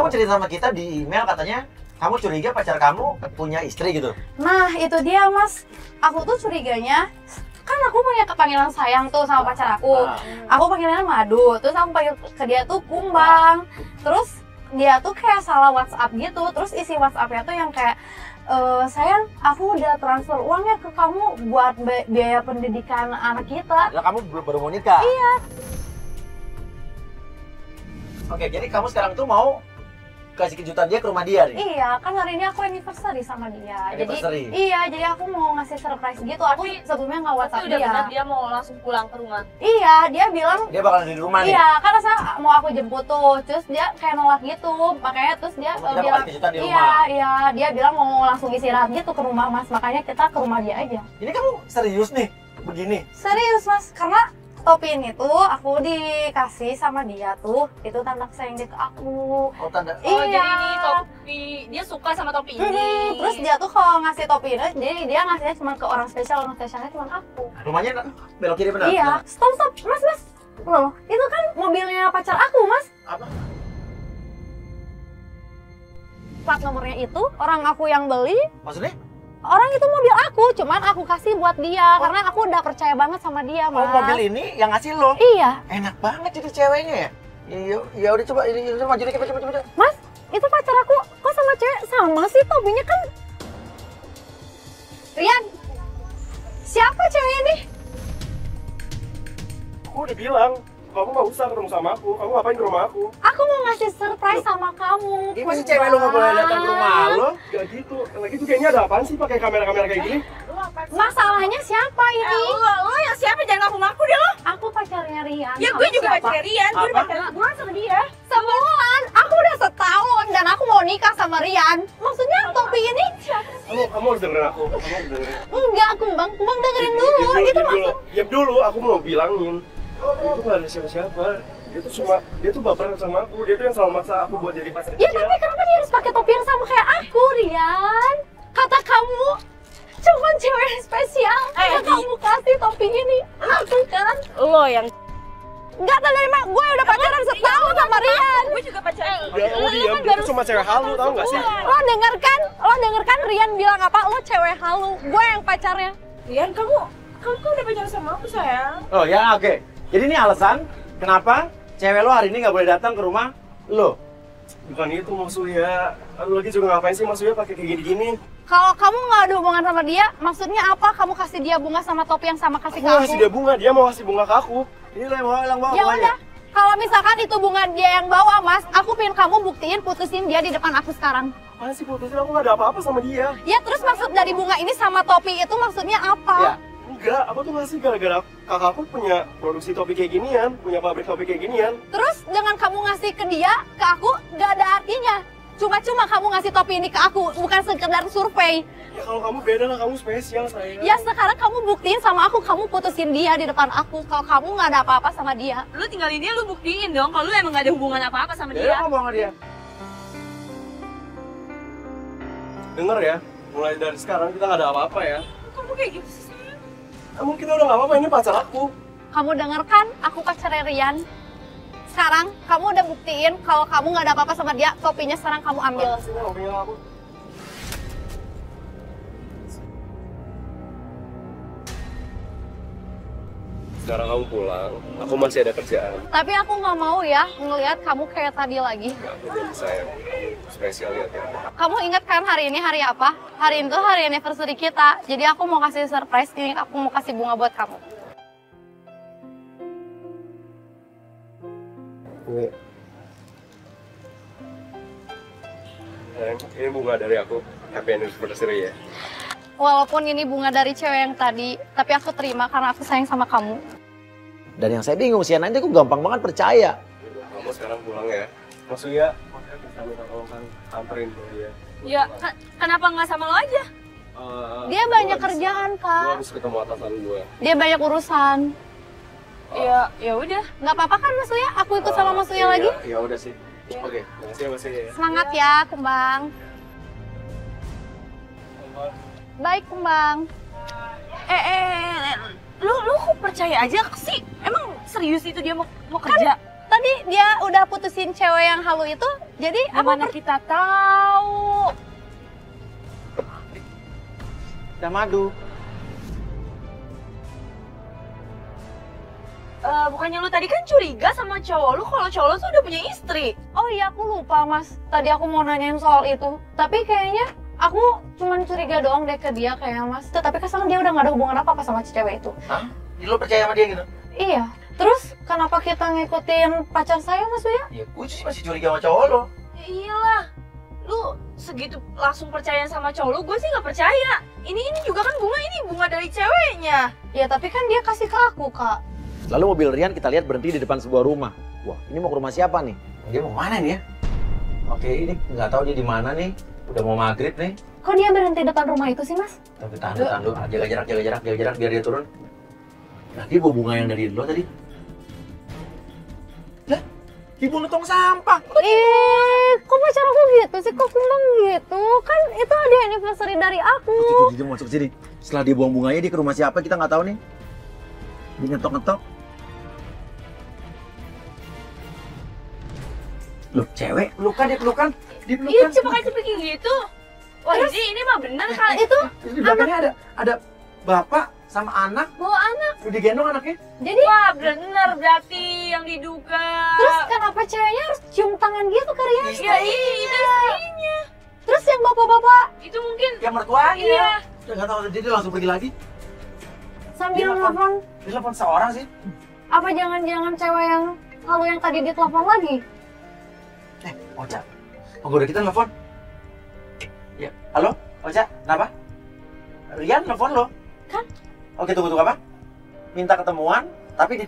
cerita sama kita di email katanya kamu curiga pacar kamu punya istri gitu. Nah, itu dia, Mas. Aku tuh curiganya, kan aku punya panggilan sayang tuh sama pacar aku. Aku panggilannya Madu, terus aku panggil ke dia tuh Kumbang. Terus dia tuh kayak salah WhatsApp gitu. Terus isi WhatsApp-nya tuh yang kayak sayang, aku udah transfer uangnya ke kamu buat biaya pendidikan anak kita. Ya kamu baru mau nikah? Iya. Oke, jadi kamu sekarang tuh mau kasih kejutan dia ke rumah dia nih? Iya, kan hari ini aku anniversary sama dia. Anniversary? Jadi aku mau ngasih surprise gitu. Aku sebelumnya nggak WhatsApp udah dia. benar dia mau langsung pulang ke rumah? Iya, dia bilang dia bakalan di rumah nih? Iya, karena saya mau aku jemput tuh. Terus dia kayak nolak gitu. Makanya terus dia bilang kejutan di iya, rumah? iya. Dia bilang mau langsung istirahat gitu ke rumah Mas. Makanya kita ke rumah dia aja. Ini kamu serius nih begini? Serius Mas, karena topi ini tuh aku dikasih sama dia tuh, itu tanda sayang dia ke aku. Oh, tanda. Oh, Iya. jadi ini topi, dia suka sama topi ini. Terus dia tuh kalau ngasih topi ini, jadi dia ngasihnya cuma ke orang spesialnya cuma aku. Rumahnya belok kiri benar? Iya. Stop, Mas. Loh, itu kan mobilnya pacar aku, Mas. Apa? Plat nomornya itu orang aku yang beli. Maksudnya? Orang itu mobil aku, cuman aku kasih buat dia karena aku udah percaya banget sama dia, Mas. Oh, mobil ini yang ngasih lo? Iya. Enak banget jadi ceweknya ya? Iya, ya udah coba ini maju dikit, coba. Mas, itu pacar aku kok sama cewek sama sih topinya kan? Rian, siapa cewek ini? Aku udah bilang, kamu nggak usah ketemu sama aku. Kamu ngapain ke rumah aku? Aku mau ngasih surprise sama kamu. Gimana sih cewek lo nggak boleh datang ke rumah lo? Gak gitu. Lagi tuh kayaknya ada apaan sih pakai kamera-kamera kayak gini? Masalahnya siapa ini? Lo yang siapa? Jangan ngaku-ngaku deh lo. Aku pacarnya Rian. Ya gue juga pacarnya Rian. Gue udah pacaran sebulan sama dia. Sebulan, aku udah setahun dan aku mau nikah sama Rian. Maksudnya topi ini? Kamu harus dengerin aku. Kamu harus dengerin. Enggak, Kumbang dengerin dulu. Itu maksud. Diam dulu, aku mau bilangin. Itu gak ada siapa-siapa. Dia tuh baperan sama aku. Dia tuh yang selalu maksa aku buat jadi pacar Ya dia. tapi kenapa dia harus pakai topi yang sama kayak aku, Rian? Kata kamu cuman cewek yang spesial. Kamu kasih topi ini. Aku kan? Lo yang Enggak terima, gue udah pacaran setahun sama Rian. gue juga pacaran. Udah, kamu diam. Dia tuh cuma cewek halu, tau gak sih? Lo denger kan Rian bilang apa? Lo cewek halu, gue yang pacarnya. Rian, kamu kan udah pacaran sama aku sayang. Oh ya, oke. Jadi ini alasan kenapa cewek lo hari ini nggak boleh datang ke rumah lo? Bukan itu maksudnya. Lu lagi juga ngapain sih maksudnya pakai kayak gini-gini? Kalau kamu nggak ada hubungan sama dia, maksudnya apa? Kamu kasih dia bunga sama topi yang sama kasih Aku ke mau aku? kasih dia bunga, dia mau kasih bunga ke aku. Ini lo yang bawa Ya udah, kalau misalkan itu bunga dia yang bawa, Mas, aku pengen kamu buktiin putusin dia di depan aku sekarang. Apaan sih putusin? Aku gak ada apa-apa sama dia. Ya terus maksud dari bunga ini sama topi itu maksudnya apa? Ya. Enggak, aku tuh ngasih gara-gara kakakku punya produksi topi kayak ginian, punya pabrik topi kayak ginian. Terus dengan kamu ngasih ke dia, ke aku, gak ada artinya. Cuma-cuma kamu ngasih topi ini ke aku, bukan sekedar survei. Ya kalau kamu beda lah, kamu spesial sayang. Ya sekarang kamu buktiin sama aku, kamu putusin dia di depan aku. Kalau kamu nggak ada apa-apa sama dia. Lu tinggalin dia, lu buktiin dong kalau lu emang gak ada hubungan apa-apa sama Dia dia. ngomong sama dia. Denger ya, mulai dari sekarang kita gak ada apa-apa ya. Kamu kayak gitu sih sayang. Namun kita udah gak apa-apa, ini pacar aku. Kamu denger kan, aku pacarnya Rian. Sekarang kamu udah buktiin kalau kamu nggak ada apa-apa sama dia, topinya sekarang kamu ambil. Sini, topinya aku. Sekarang kamu pulang, aku masih ada kerjaan. Tapi aku nggak mau ya ngelihat kamu kayak tadi lagi. Aku jadi sayang, spesial lihat ya. Kamu ingat kan hari ini hari apa? Hari ini tuh hari anniversary kita. Jadi aku mau kasih surprise ini, aku mau kasih bunga buat kamu. Ini bunga dari aku. Happy anniversary ya. Walaupun ini bunga dari cewek yang tadi, tapi aku terima karena aku sayang sama kamu. Dan yang saya bingung, Sian aja aku gampang banget percaya. Kamu sekarang pulang ya. Maksudnya bisa minta tolong kan anterin dia. Ya, kenapa nggak sama lo aja? Dia banyak kerjaan, Gue Kak. harus ketemu atasan gue. Dia banyak urusan. Ya udah. Nggak apa-apa kan Mas Uya? Aku ikut sama Mas Uya lagi? Ya udah sih. Oke, makasih ya Mas Uya. Semangat ya, Kembang. Baik, Kembang. Lu kok percaya aja sih? Emang serius itu dia mau kerja? Tadi dia udah putusin cewek yang halu itu, jadi Mana kita tahu? Udah madu. Bukannya lu tadi kan curiga sama cowok lu kalau cowok lu tuh udah punya istri. Oh iya, aku lupa Mas. Tadi aku mau nanyain soal itu. Tapi kayaknya aku cuman curiga doang deh ke dia kayaknya Mas. Tapi kesannya dia udah gak ada hubungan apa-apa sama cewek itu. Hah? Lo percaya sama dia gitu? Iya. Terus kenapa kita ngikutin pacar saya Mas Uya? Ya gue sih masih curiga sama cowok lo. Ya iyalah. Lu segitu langsung percaya sama cowok lu, gue sih nggak percaya. Ini juga kan bunga dari ceweknya. Ya tapi kan dia kasih ke aku, Kak. Lalu mobil Rian kita lihat berhenti di depan sebuah rumah. Wah, ini mau ke rumah siapa nih? Dia mau mana nih ya? Oke, ini nggak tahu dia di mana nih. Udah mau maghrib nih. Kok dia berhenti depan rumah itu sih, Mas? Tapi tahan dulu. Jaga jarak biar dia turun. Nah, dia bawa bunga yang dari lo tadi. Lah, dibunuh tong sampah. Kok pacar aku gitu sih? Kok kumbang gitu? Kan itu hadiah anniversary dari aku. Tuh, dia masuk sini. Setelah dia buang bunganya, dia ke rumah siapa kita nggak tahu nih. Dia ngetok-ngetok. Loh, cewek, pelukan. Iya, cepet kayak gitu. Wah, ini mah bener kali. Itu Di belakangnya ada bapak sama anak. Bawa anak. Udah digendong anaknya. jadi Wah, bener berarti yang diduga. terus kenapa ceweknya harus cium tangan gitu ke Rian? Iya, itu istrinya. Terus yang bapak-bapak Itu mungkin Yang mertuanya. Iya. Udah nggak tahu, dia langsung pergi lagi. sambil Dia nelfon, Dia telepon seorang sih. apa jangan-jangan cewek yang lalu yang tadi ditelepon lagi? Ocha, penggoda kita nelfon. Ya, halo, Ocha, kenapa? Rian nelfon lo. Kan? Oke, tunggu apa? Minta ketemuan, tapi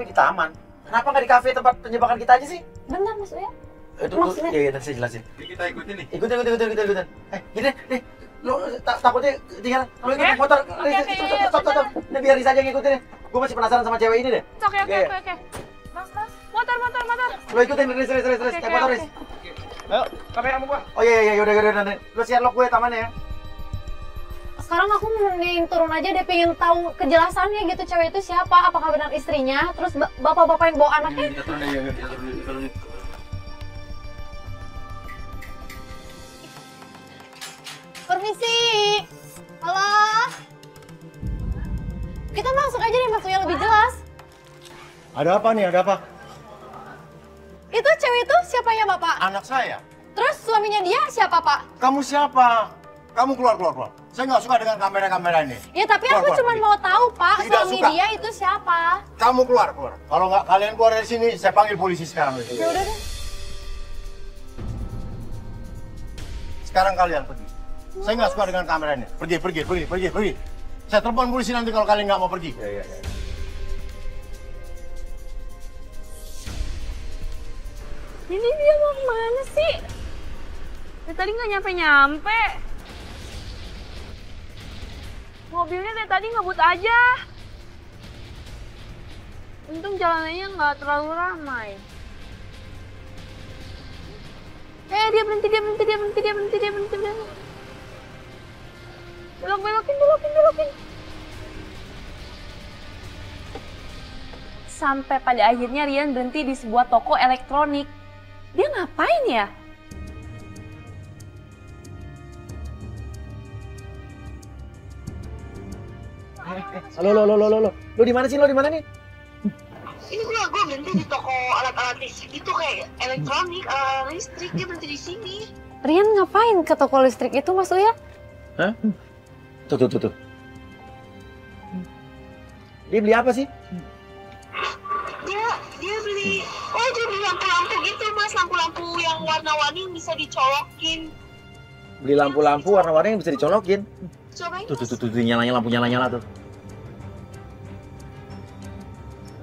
di taman. Kenapa nggak di kafe tempat penjebakan kita aja sih? Bentar Mas Uya. Itu Maksudnya? ya, nanti saya jelasin. Kita ikutin nih. Ikutin. Gini deh, lo takutnya ketinggalan. Lo ikutin Oke. motor. Oke, Stop. Ini biar Risa aja yang ngikutin deh. Gue masih penasaran sama cewek ini deh. Oke. Oke. Mas. Motor. Lo ikutin, Riz. Oke, Naik motor, oke. Riz. Ayo, kamera sama gua. Oh iya, udah. Lo Sherlock gue tamannya ya. Sekarang aku mending turun aja deh, pengen tahu kejelasannya gitu, cewek itu siapa, apakah benar istrinya, terus bapak-bapak yang bawa anaknya. Kita turun nih. Permisi. Halo. Kita masuk aja deh, Mas Uya lebih jelas. Ada apa nih? Ada apa? Itu cewek itu siapanya Bapak? Anak saya. Terus suaminya dia siapa, Pak? Kamu siapa? Kamu keluar. Saya nggak suka dengan kamera-kamera ini. Ya tapi aku Keluar, cuma pergi. mau tahu, Pak, Tidak suami suka. dia itu siapa. Kamu keluar. Kalau nggak kalian keluar dari sini, saya panggil polisi sekarang. Ya udah deh. Sekarang kalian pergi. Saya nggak suka dengan kamera ini. Pergi. Saya telepon polisi nanti kalau kalian nggak mau pergi. Iya. Ini dia mau kemana sih? Dari tadi nggak nyampe. Mobilnya dari tadi ngebut aja. Untung jalanannya nggak terlalu ramai. Dia berhenti. Belokin. Sampai pada akhirnya Rian berhenti di sebuah toko elektronik. Dia ngapain ya? Halo. Lo di mana sih? nih? Ini gue berhenti di toko alat-alat listrik itu kayak elektronik, alat listrik, dia berhenti di sini. Rian ngapain ke toko listrik itu, Mas Uya? Hah? Tuh. Dia beli apa sih? Dia beli lampu-lampu gitu mas, lampu-lampu yang warna-warni yang bisa dicolokin. Beli lampu-lampu warna-warni yang bisa dicolokin. Cobain Tuh, mas. nyalanya lampu nyala tuh.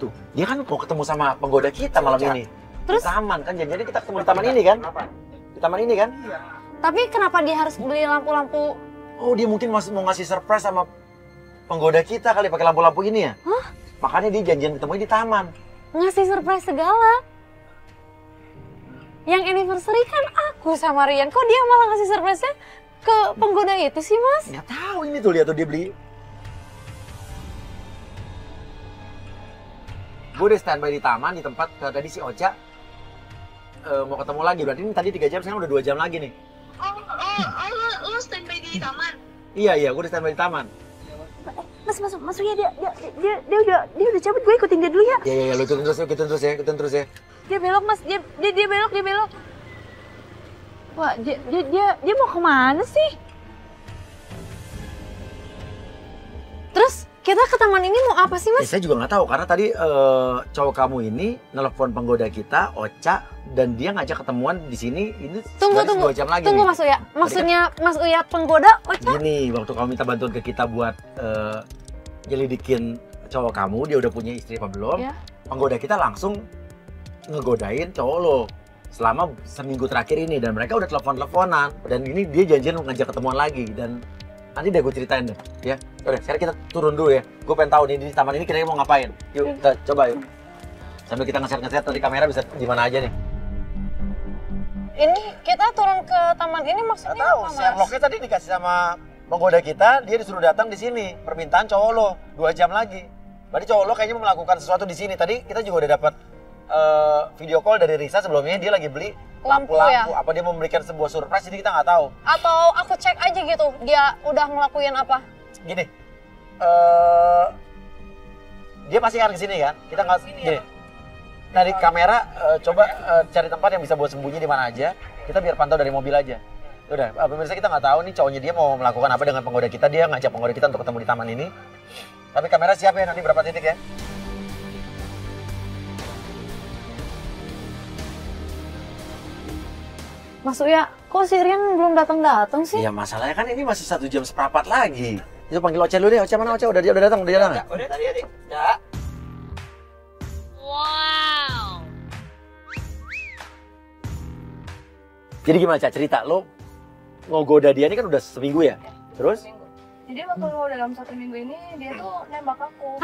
Tuh, dia kan mau ketemu sama penggoda kita malam ini. Terus? Di taman kan, jadi kita ketemu di taman ini kan? Di taman ini kan? Tapi kenapa dia harus beli lampu-lampu? Oh, dia mungkin mau ngasih surprise sama penggoda kita kali pakai lampu-lampu ini ya? Hah? Makanya dia janjian ketemu di taman. Ngasih surprise segala. Yang anniversary kan aku sama Rian. Kok dia malah ngasih surprise-nya ke penggoda itu sih, Mas? Nggak tahu ini tuh, lihat tuh dia beli. Gue udah standby di taman di tempat tadi si Ocha mau ketemu lagi. Berarti ini tadi 3 jam, sekarang udah 2 jam lagi nih. Lu standby di taman? Iya, gue udah standby di taman. Masuk ya, dia udah cabut, gue ikutin dia dulu ya. Iya, lu ikutin terus ya. Dia belok Mas, dia belok. Wah, dia mau kemana sih? Terus kita ke taman ini mau apa sih, Mas? Saya juga nggak tahu karena tadi cowok kamu ini nelpon penggoda kita, Ocha, dan dia ngajak ketemuan di sini. Ini Tunggu. 2 jam lagi. Tunggu nih. Mas Uya. Maksudnya Mas Uya penggoda Ocha? Gini, waktu kamu minta bantuan ke kita buat nyelidikin cowok kamu, dia udah punya istri apa belum? Ya. Penggoda kita langsung ngegodain cowok lo selama seminggu terakhir ini, dan mereka udah telepon-teleponan, dan ini dia janjian ngajak ketemuan lagi, dan nanti deh gue ceritain deh, ya. Udah, sekarang kita turun dulu ya. Gue pengen tahu nih di taman ini kira-kira mau ngapain. Yuk, kita coba yuk. Sambil kita ngeset-ngeset tadi kamera bisa gimana aja nih. Ini kita turun ke taman ini maksudnya Nggak tahu, apa, Mas? Sherlocknya tadi dikasih sama penggoda kita, dia disuruh datang di sini. Permintaan cowok lo, 2 jam lagi. Berarti cowok lo kayaknya mau melakukan sesuatu di sini. Tadi kita juga udah dapat video call dari Risa sebelumnya, dia lagi beli Lampu lampu-lampu. ya? Apa dia mau memberikan sebuah surprise, jadi kita nggak tahu. Atau aku cek aja gitu, dia udah ngelakuin apa? Gini, dia pasti akan kesini kan? Kita nggak gini. Nah di kamera coba cari tempat yang bisa buat sembunyi di mana aja. Kita biar pantau dari mobil aja. Udah, pemirsa kita nggak tahu nih cowoknya dia mau melakukan apa dengan penggoda kita. Dia ngajak penggoda kita untuk ketemu di taman ini. Tapi kamera siap ya nanti berapa titik ya? Mas Uya, kok si Rian belum datang sih? Iya masalahnya kan ini masih 1 jam seperempat lagi. Itu panggil Ocha dulu deh. Ocha mana Ocha? Udah datang. Udah tadi adik. Udah. Jadi gimana Cak cerita lo ngogoda dia ini kan udah seminggu ya? Terus? Jadi waktu dalam 1 minggu ini dia tuh nembak aku.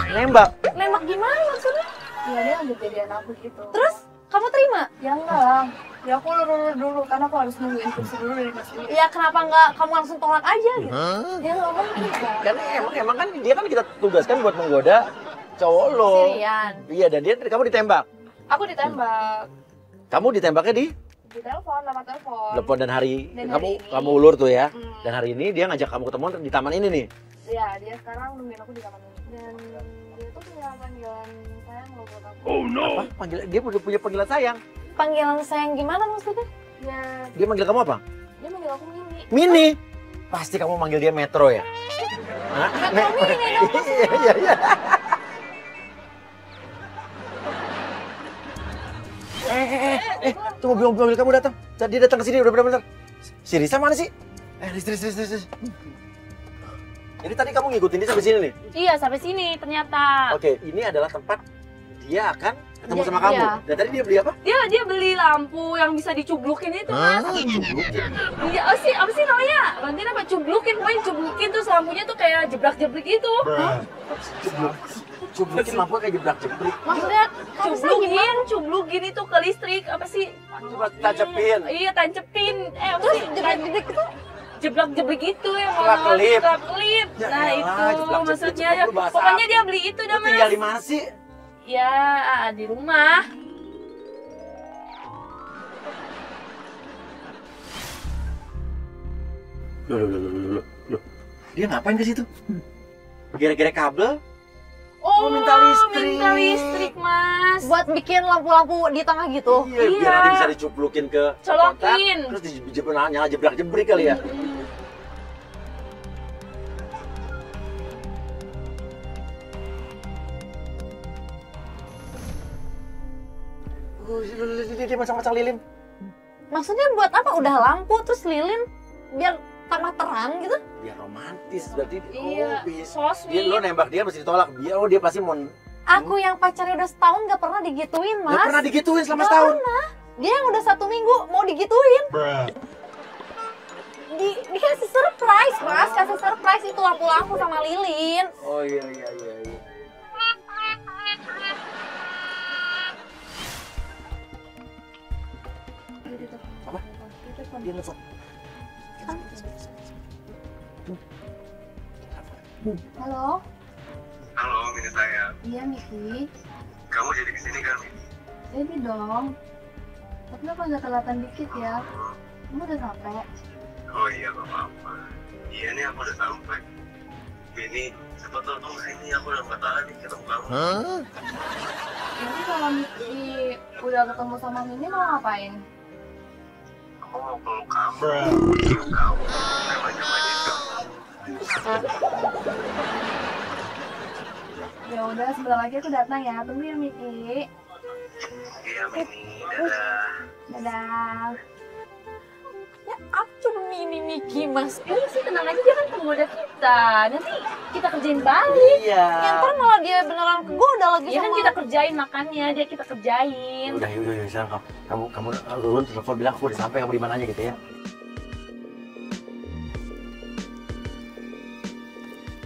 Nembak. Nembak gimana maksudnya? Iya, dia lanjut jadian aku gitu. Terus kamu terima? Ya enggak lah. Ya aku lurus dulu karena aku harus nunggu instruksi dulu dari Mas Uya. Ya kenapa nggak kamu langsung tolak aja gitu? Dia nggak mungkin kan. Kan emang kan dia kan kita tugaskan buat menggoda cowok lo. Si Rian. Iya dan kamu ditembak. Aku ditembak. Kamu ditembaknya di Di telepon, lewat telepon. telepon dan hari Dan kamu hari ini. kamu ulur tuh ya. Hmm. Dan hari ini dia ngajak kamu ketemuan di taman ini nih. Iya, dia sekarang nungguin aku di taman ini. Dan dia tuh punya panggilan sayang loh buat aku. Apa? Dia udah punya panggilan sayang. Panggilan sayang gimana maksudnya? Ya, Dia manggil kamu apa? dia manggil aku Mini. Mini. Pasti kamu manggil dia Metro ya? Hah? Metro Mini dong, Mas. Iya. Tuh mobil kamu datang. Dia datang ke sini udah benar-benar. Si Risa mana sih? Risa. Jadi tadi kamu ngikutin dia sampai sini nih? Iya, sampai sini ternyata. Oke, ini adalah tempat dia akan ketemu Iya, sama kamu. iya. Dan tadi dia beli apa? Dia beli lampu yang bisa dicublukin itu, Mas. Iya, apa sih namanya? Bantuin apa? Cublukin terus lampunya tuh kayak jebrak-jebrik gitu. Cublukin lampu kayak jebrak-jebrik. Maksudnya Cublukin itu ke listrik, apa sih? Coba tancepin. Iya, tancepin. Apa terus sih? jebrak-jebrik itu Jebrak-jebrik itu yang Kelap kelip. kelip. Ya Nah, elah, itu jeblak-jebrik maksudnya. itu bahasa Pokoknya apa? dia beli itu dah, Lu tinggal di Mas. mana sih? Ya, di rumah. Loh. Dia ngapain ke situ? Gere-gere kabel? Oh, minta listrik. Minta listrik, Mas. buat bikin lampu-lampu di tengah gitu. Iya, biar Iya. nanti bisa dicuplukin ke Colokin. kontak, terus nyala jebrak-jebrik kali ya. Dia masang-masang lilin. Maksudnya buat apa? Udah lampu terus lilin biar tambah terang gitu? Biar romantis berarti. Iya, Bisa. so sweet. Dia lo nembak dia mesti ditolak. Dia pasti mau Aku yang pacarnya udah setahun gak pernah digituin, Mas. Gak pernah digituin selama Gak setahun. pernah. Dia yang udah 1 minggu mau digituin. Dikasih surprise, Mas. Kasih surprise itu lampu-lampu sama lilin. Oh iya. Apa? Dia nelfon. Halo? Halo, Mini sayang. Iya, Miki. Kamu jadi kesini kan, Mini? Jadi dong. Tapi aku agak kelihatan dikit ya. Kamu udah sampai? Oh iya, gak apa-apa. Iya nih, aku udah sampai. Mini, cepat tolong sini. Aku udah gak tahan nih ketemu kamu. Nanti kalau Miki udah ketemu sama Mini mau ngapain? Aku mau peluk kamu. Cium kamu. Manja-manjain kamu. Ya udah, sebentar lagi aku datang ya. Tunggu ya, Miki. Iya, Mini. Dadah. Dadah. Ya aku Mini Miki Mas. Udah sih tenang aja, dia kan penggoda kita. Nanti kita kerjain balik. Iya. Ya, ntar malah dia beneran kegoda lagi Ya kan sama kita kerjain makannya, dia kita kerjain. Udah, sekarang kamu dulu telepon bilang aku udah sampai, kamu di mana aja gitu ya.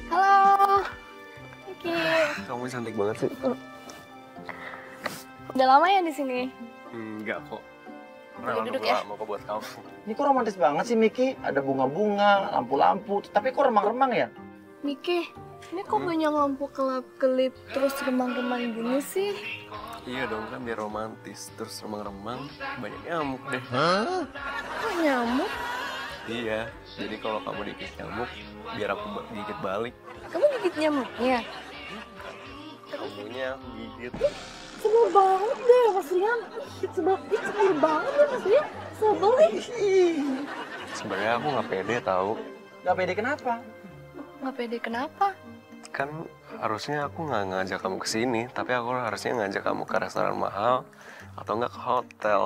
Halo. Miki. Kamu cantik banget sih. Udah lama ya di sini? Enggak kok. Duduk ya. Mau kok buat kamu. Ini kok romantis banget sih Miki, ada bunga-bunga, lampu-lampu, tapi kok remang-remang ya? Miki, ini kok banyak lampu kelap-kelip terus remang-remang gini sih? Iya dong, kan biar romantis. Terus remang-remang, banyak nyamuk deh. Kok nyamuk? Iya, jadi kalau kamu digigit nyamuk, biar aku gigit balik. Kamu gigit nyamuknya? Kamunya aku gigit. Sebel banget deh Mas Rian. Sebel banget deh Mas Rian. Sebel deh. Sebenarnya aku nggak pede tahu. Gak pede kenapa? Nggak pede kenapa? Kan harusnya aku nggak ngajak kamu ke sini, tapi aku harusnya ngajak kamu ke restoran mahal atau nggak ke hotel.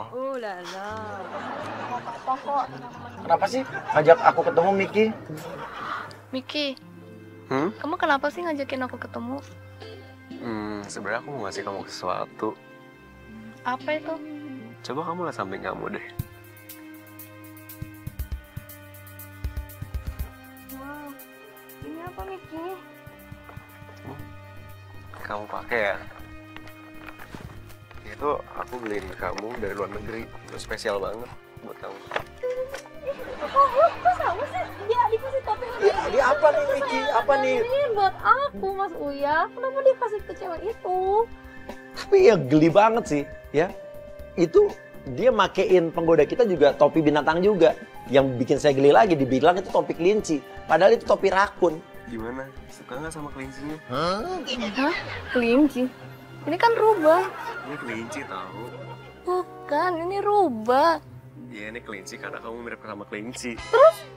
Apa kok? Kenapa sih ngajak aku ketemu Miki? Miki, Hmm? kamu kenapa sih ngajakin aku ketemu? Sebenarnya aku mau ngasih kamu sesuatu. Apa itu? Coba kamu lihat samping kamu deh. Wow, ini apa Miki? Kamu pakai ya? Itu aku beliin kamu dari luar negeri. Itu spesial banget buat kamu. Kok sama sih? Dia dikasih topi Dia apa nih Miki? Apa nih? ini buat aku Mas Uya. Kenapa dia kasih ke cewek itu? Tapi ya geli banget sih, ya. Itu dia makein penggoda kita juga topi binatang juga. Yang bikin saya geli lagi, dibilang itu topi kelinci. Padahal itu topi rakun. Gimana? Suka nggak sama kelincinya? Hah? Kelinci? Ini kan rubah. Ini kelinci tahu. Bukan, ini rubah. Iya, ini kelinci karena kamu mirip sama kelinci.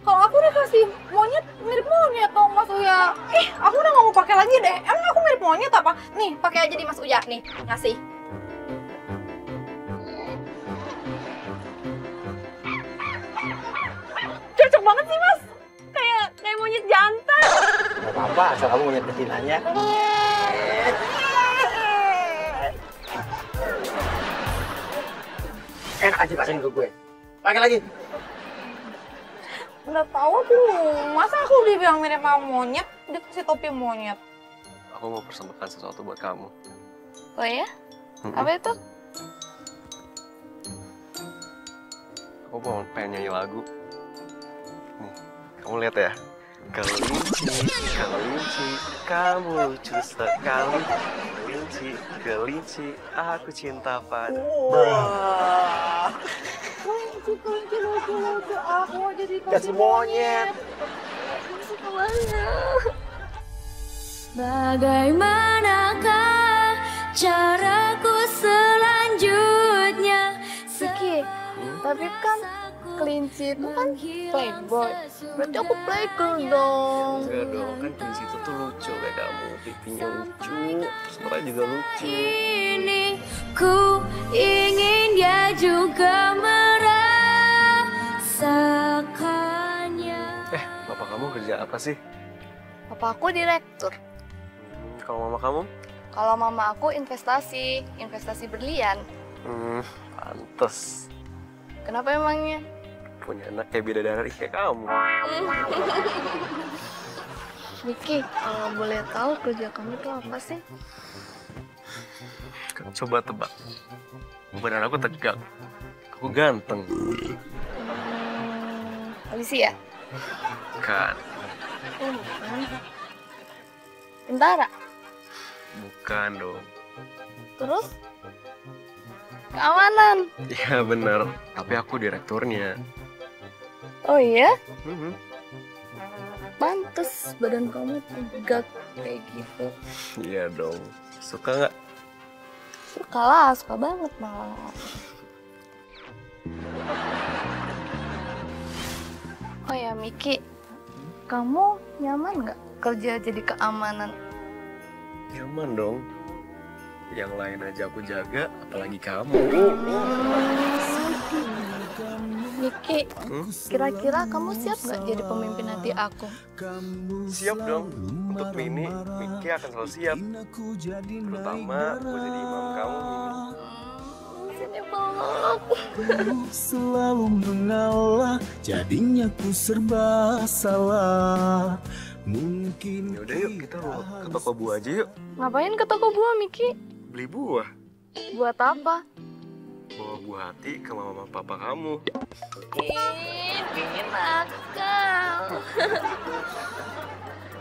Kalau aku dikasih monyet, mirip monyet dong Mas Uya. Aku udah gak mau pakai lagi deh. Emang aku mirip monyet apa? Nih, pakai aja di Mas Uya nih, ngasih. Cocok banget sih Mas. Kayak monyet jantan. Gak apa-apa, asal kamu punya betinanya. Enak aja pasain ke gue. Pakai lagi. Udah tahu tuh, masa aku dibilang mirip sama monyet, dikasih topi monyet. Aku mau persembahkan sesuatu buat kamu. Oh ya? Apa itu? Aku mau pengen nyanyi lagu. Nih, kamu lihat ya. Kelinci, kamu lucu sekali. Kelinci, aku cinta padamu. Kelinci lucu, aku mau jadi Kasih monyet. Suka banget. Bagaimanakah caraku selanjutnya? Siki, tapi kan kelinci itu kan playboy. Berarti aku playgirl dong. Enggak dong, kan kelinci itu tuh lucu kayak kamu. Pipinya lucu, suara juga lucu. Ini ku ingin dia juga merasakannya. Bapak kamu kerja apa sih? Papa aku direktur. Kalau mama kamu? Kalau mama aku investasi berlian. Pantes. Kenapa emangnya? Punya anak kayak bidadari kayak kamu. Miki, kalau boleh tahu kerja kamu itu apa sih? Coba tebak. Badan aku tegak. Aku ganteng. Polisi ya? Kan. Bukan. Tentara? Bukan dong. Terus? Keamanan. Iya bener, tapi aku direkturnya. Oh iya? Mhm. Pantes badan kamu tegak kayak gitu. Iya dong. Suka nggak? Suka lah, suka banget malah. Oh ya Miki, kamu nyaman nggak kerja jadi keamanan? Nyaman dong. Yang lain aja aku jaga, apalagi kamu. Miki, kira-kira kamu siap nggak jadi pemimpin nanti aku? Siap dong. Untuk Mini, Miki akan selalu siap. Terutama buat jadi imam kamu, Mini. Sini banget. Selalu mengalah, jadinya ku serba salah. Mungkin Yaudah yuk, kita ke toko buah aja yuk. Ngapain ke toko buah, Miki? Beli buah. Buat apa? Bawa buah hati ke mama papa kamu. Ih, bikin nakal.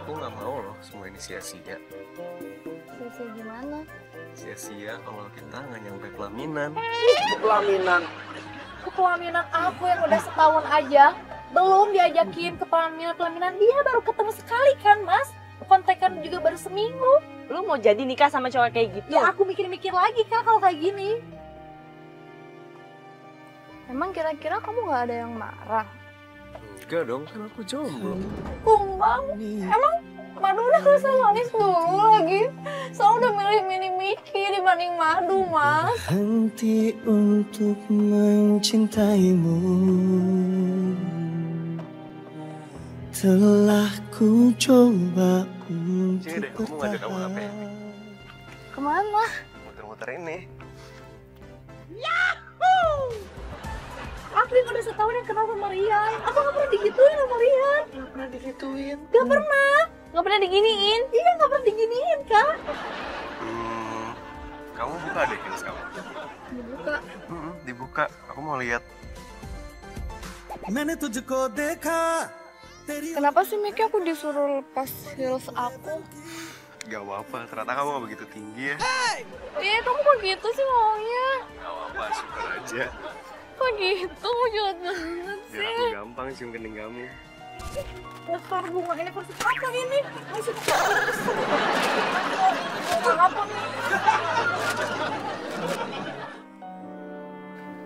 Aku nggak mau loh semua ini sia-sia. Sia-sia gimana? Sia-sia kalau kita nggak nyampe pelaminan. Pelaminan. Ke pelaminan aku yang udah setahun aja belum diajakin ke pelaminan dia baru ketemu sekali kan mas, kontekan juga baru seminggu. Lu mau jadi nikah sama cowok kayak gitu? Ya aku mikir-mikir lagi kak kalau kayak gini. Emang kira-kira kamu nggak ada yang marah? Enggak dong, kan aku jomblo. Kumbang, emang Madu udah selesai nangis dulu lagi. Soalnya udah milih Mini Miki dibanding Madu mas. henti untuk mencintaimu. Telah ku coba untuk Sini deh, aku mau ngajak kamu ngapain? Kemana? Muter-muter ini. Aku yang udah setahun yang kenal sama Rian. Aku gak pernah digituin sama Rian. Gak pernah digituin. Gak pernah. Gak pernah diginiin? Iya gak pernah diginiin kak. Kamu buka deh kelas kamu. Dibuka. Dibuka. Aku mau lihat. मैंने तुझको देखा Kenapa sih Miki aku disuruh lepas heels aku? Gak apa-apa, ternyata kamu gak begitu tinggi ya. Iya, kamu kok gitu sih maunya? Gak apa-apa, syukur aja. Kok gitu? Jahat banget Biar sih. aku gampang cium kening kamu. Daftar bunga ini versi apa ini? Masih apa nih?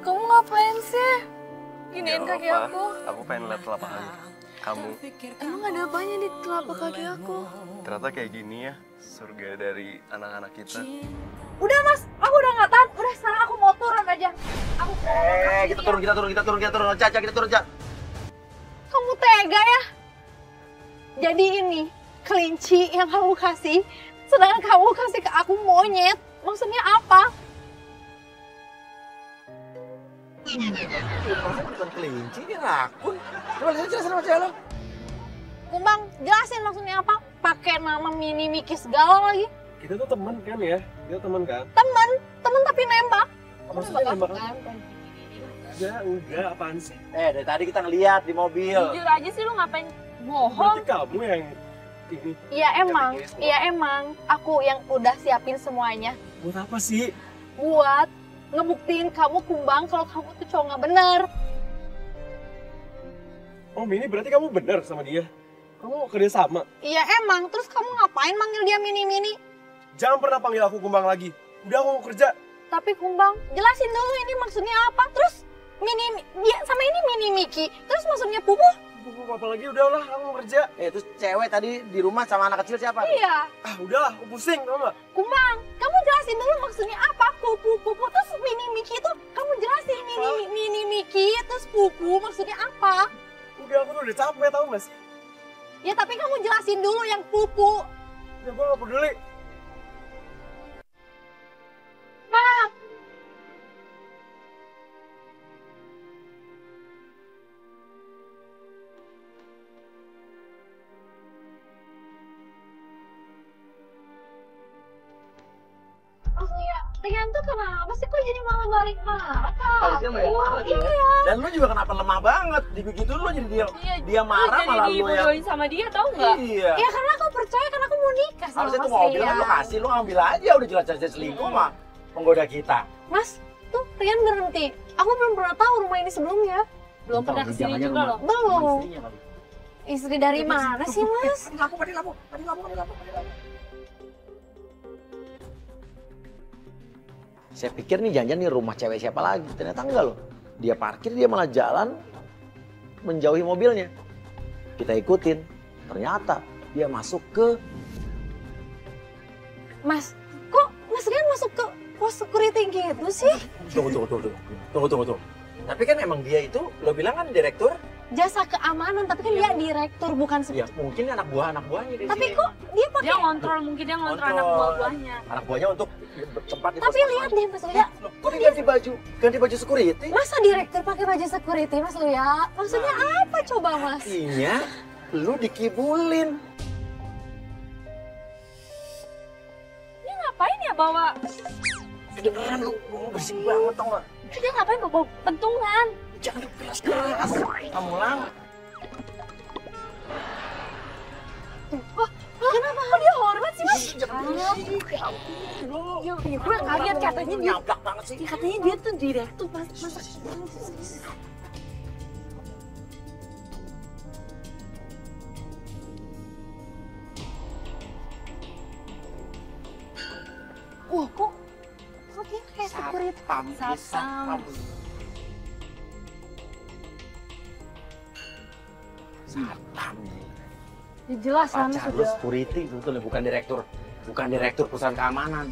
Kamu ngapain sih? Giniin Gak kaki apa-apa, aku. aku pengen lihat telapak kaki kamu. Emang ada apanya di telapak kaki aku? Ternyata kayak gini ya, surga dari anak-anak kita. Udah mas, aku udah gak tahan. Udah sekarang aku mau turun aja. Aku Kita turun. Caca, kita turun, Caca. Kamu tega ya? Jadi ini kelinci yang kamu kasih, sedangkan kamu kasih ke aku monyet. Maksudnya apa? Masa bukan kelinci, ini rakun. Coba lihat jelasin sama cewek lo. Kumbang, jelasin maksudnya apa? Pakai nama Mini Miki segala lagi. Kita tuh teman kan ya? Kita teman kan? Temen tapi nembak. Maksudnya nembak apa? Enggak, apaan sih? Dari tadi kita ngeliat di mobil. Jujur aja sih lu ngapain bohong? Berarti kamu yang ini. Iya emang. Aku yang udah siapin semuanya. Buat apa sih? Buat ngebuktiin kamu Kumbang kalau kamu tuh cowok nggak bener. Oh Mini, berarti kamu benar sama dia? Kamu kerja sama? Iya emang. Terus kamu ngapain manggil dia Mini-Mini? Jangan pernah panggil aku Kumbang lagi. Udah aku mau kerja. Tapi Kumbang, jelasin dulu ini maksudnya apa. Terus dia sama ini Mini Miki. Terus maksudnya Pupu? Pupu apa lagi? Udahlah, aku mau kerja. Terus cewek tadi di rumah sama anak kecil siapa? Iya. Ah udahlah, aku pusing, tau gak? Kumbang, kamu jelasin dulu maksudnya apa. Pupu. Terus Mini Miki itu kamu jelasin Mini Miki. Terus Pupu maksudnya apa? Udah, aku tuh udah capek tau gak sih? Ya tapi kamu jelasin dulu yang Pupu. Ya gue gak peduli. Maksudnya, Rian tuh kenapa sih kok jadi malah balik marah? Harusnya balik marah dia. Dan lu juga kenapa lemah banget? Digigit lu jadi dia marah Jadi malah lu yang... dibodohin sama dia tau nggak? Iya. Ya karena aku percaya, karena aku mau nikah sama Harusnya Mas tuh mobil kan Rian. lo kasih, lo ambil aja. Udah jelas-jelas selingkuh mah penggoda kita. Mas, tuh Rian berhenti. Aku belum pernah tahu rumah ini sebelumnya. Belum pernah kesini juga loh. Belum. Istri dari mana sih, Mas? Mati lampu. Saya pikir nih jangan nih rumah cewek siapa lagi. Ternyata enggak loh. Dia parkir, dia malah jalan menjauhi mobilnya. Kita ikutin. Ternyata dia masuk ke... Mas, kok Mas Rian masuk ke pos security gitu sih? Tunggu. Tapi kan emang dia itu, lo bilang kan direktur? Jasa keamanan, tapi kan dia direktur bukan Ya mungkin anak buahnya di Tapi sini. kok dia pakai... Dia ngontrol, mungkin dia ngontrol anak buah-buahnya. Anak buahnya untuk tempat di Tapi lihat deh Mas Luya, Kok dia ganti baju security? masa direktur pakai baju security Mas Luya? Maksudnya apa coba Mas? Artinya lu dikibulin. Dia ngapain ya bawa? Kedengeran lu, bersih banget tau gak? Dia ngapain bawa pentungan? Jangan keras. Kamu lang. Kenapa? Kok dia hormat sih Mas? Ya, gue kaget katanya dia. Nyablak banget sih. Katanya dia tuh direktur pas masa. Wah kok dia kayak security? Satpam. Satpam. Ya jelas kan Pacar lu security sebetulnya, bukan direktur perusahaan keamanan.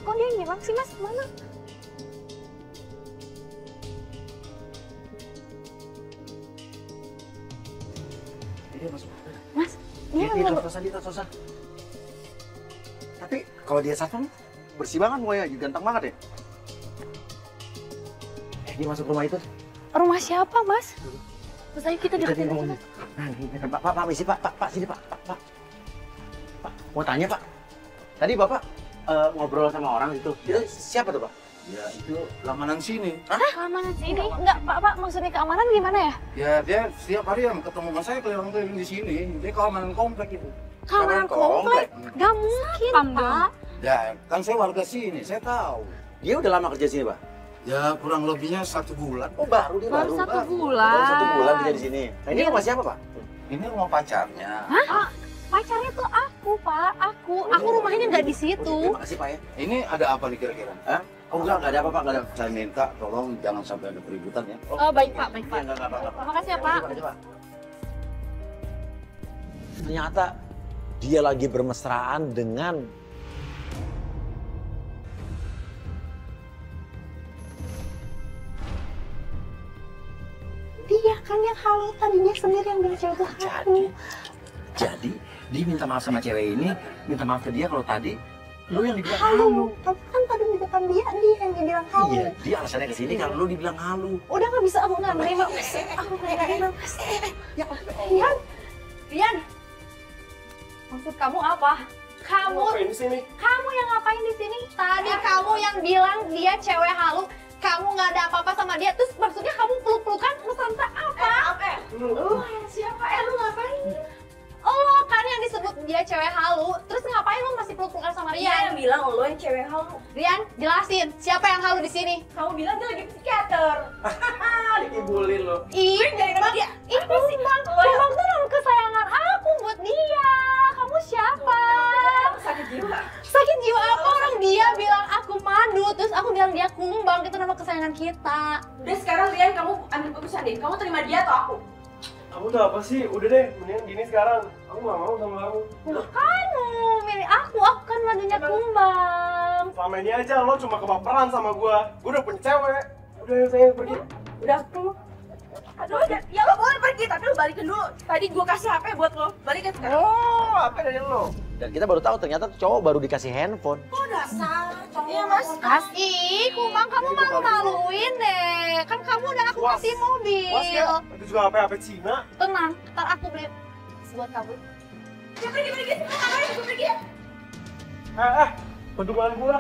Kok dia ngilang sih Mas? Mana? Dia masuk. Mas, dia Dia nggak... tos-tosan. Tapi kalau dia satpam bersih banget mukanya, ganteng banget ya. Dia masuk rumah itu. Rumah siapa Mas? Terus ayo kita deketin aja. Nah, ini, Pak, misi Pak, sini Pak. Mau tanya Pak. Tadi Bapak ngobrol sama orang itu siapa tuh Pak? Ya itu langganan sini. Keamanan sini? Enggak, Pak, maksudnya keamanan gimana ya? Ya dia setiap hari yang ketemu sama saya keliling-keliling di sini. Dia keamanan komplek itu. Keamanan komplek? Gak mungkin, Satpam Pak. Ya kan saya warga sini, saya tahu. Dia udah lama kerja sini Pak? Ya kurang lebihnya 1 bulan. Oh baru dia Baru baru. 1 bulan. Baru 1 bulan kerja di sini. Nah ini rumah siapa Pak? Ini rumah pacarnya. Hah? Pacarnya tuh aku, Pak. Aku rumahnya nggak di situ. Terima kasih Pak ya. Ini ada apa nih kira-kira? Hah? Oh enggak ada apa Pak, enggak ada. Saya minta tolong jangan sampai ada keributan ya. Oh baik Pak, baik Pak. Enggak apa-apa. Terima kasih ya Pak. Ternyata dia lagi bermesraan dengan Dia kan yang halu tadinya sendiri yang bilang cewek itu halu. Jadi dia minta maaf sama cewek ini, minta maaf ke dia kalau tadi lu yang dibilang Halu. halu. Tapi kan tadi di depan dia yang dibilang halu. Iya, dia alasannya ke sini kalau lu dibilang halu. Udah nggak bisa, aku nggak nerima Mas. Aku nggak nerima Mas. Ya Rian, Rian. Maksud kamu apa? Kamu Ngapain di sini? Kamu yang ngapain di sini? Tadi kamu yang bilang dia cewek halu. Kamu nggak ada apa-apa sama dia. Terus maksudnya kamu peluk-pelukan nusantara apa? Siapa? Lu ngapain? Oh, kan yang disebut dia cewek halu. Terus ngapain lu masih peluk-pelukan sama Dia Rian? yang bilang lo yang cewek halu. Rian, jelasin siapa yang halu di sini? Kamu bilang dia lagi psikiater. Dikibulin lu. Ih, dia. Ini sih Bang. Bang tuh nama kesayangan aku buat dia. Kamu siapa? Sakit jiwa. Sakit jiwa apa? Orang dia bilang aku madu, terus aku bilang dia kumbang. Itu nama kesayangan kita. Udah sekarang Rian kamu ambil keputusan deh. Kamu terima dia atau aku? Kamu tuh apa sih? Udah deh, mendingan gini sekarang. Aku gak mau sama kamu. Loh, kamu milih aku kan madunya kumbang. Selama ini aja lo cuma kebaperan sama gua. Gua udah punya cewek. Udah yuk sayang pergi. Udah aku. Aduh, ya lo boleh pergi tapi lo balikin dulu. Tadi gua kasih HP buat lo. Balikin sekarang. Oh, apa dari lo? Dan kita baru tahu ternyata cowok baru dikasih handphone. Oh dasar. Iya mas. Ih, kumbang kamu malu-maluin deh. Kan kamu udah aku Was. kasih mobil. Was ya? Itu juga HP Cina. Tenang, ntar aku beli buat kamu. Ya pergi. Ngapain aku pergi ya? Petungan gua.